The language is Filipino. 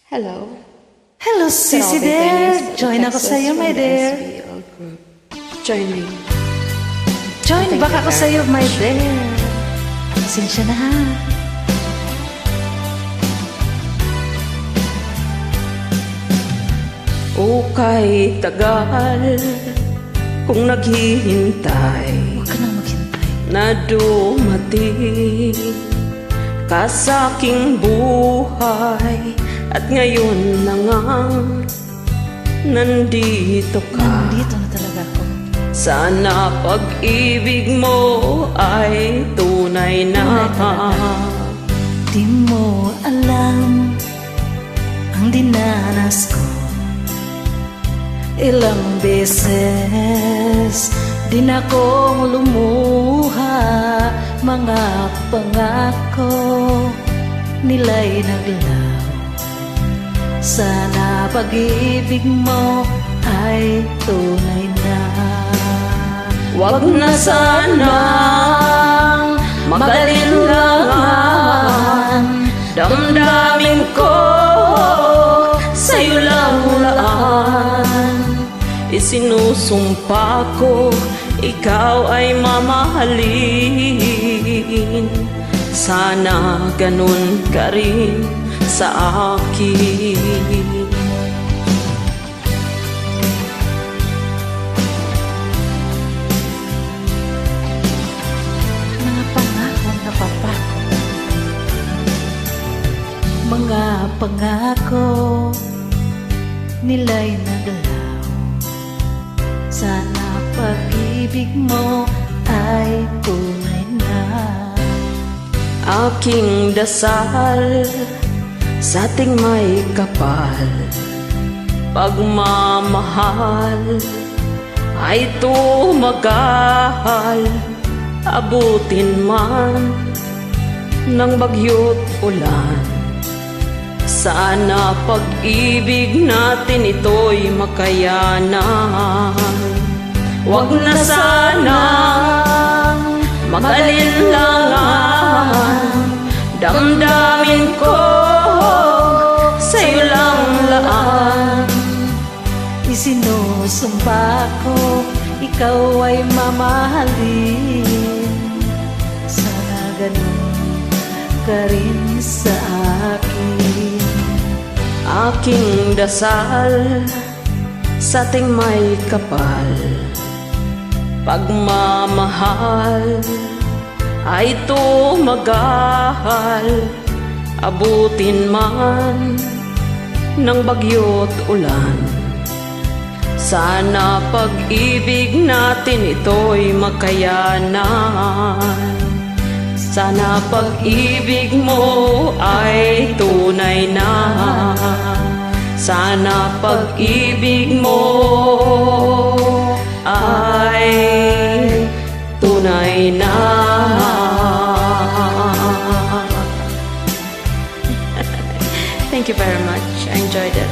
Hello. Hello, Sissy dear. Join ako sa'yo, my dear. Join me. Join back ako sa'yo, my dear. Pasensya na ha. O kay tagal kung naghihintay Huwag ka nang maghintay. na dumating ka sa aking buhay. At ngayon na ngang nandito ka. Nandito na talaga ako. Sana pag-ibig mo ay tunay na. Tunay talaga. Di mo alam ang dinanas ko. Ilang beses din akong lumuha. Mga pangako nila'y naglaw. Sana pag-ibig mo ay tunay na. Wag na sanang mag-alinlangan. Damdamin ko sa'yo lang laan. Isinusumpa ko ikaw ay mamahalin. Sana ganun ka rin sa akin. Mga pangako na papako, mga pangako nila'y naglaw. Sana pag-ibig mo ay tunay na. Aking dasal sa ating may kapal, pagmamahal ay tumagal. Abutin man ng bagyo't ulan, sana pag-ibig natin ito'y makayanan. Wag na sanang mag-alinlangan. Damdamin ko sa'yo lang laan. Isinusumpa ko ikaw ay mamahalin. Sana ganun ka rin sa akin. Aking dasal sa ating may kapal, pagmamahal ay tumagal. Abutin man ng bagyo't ulan, sana pag-ibig natin ito'y makayanan. Sana pag-ibig mo ay tunay na. Sana pag-ibig mo ay tunay na. Thank you very much. I enjoyed it.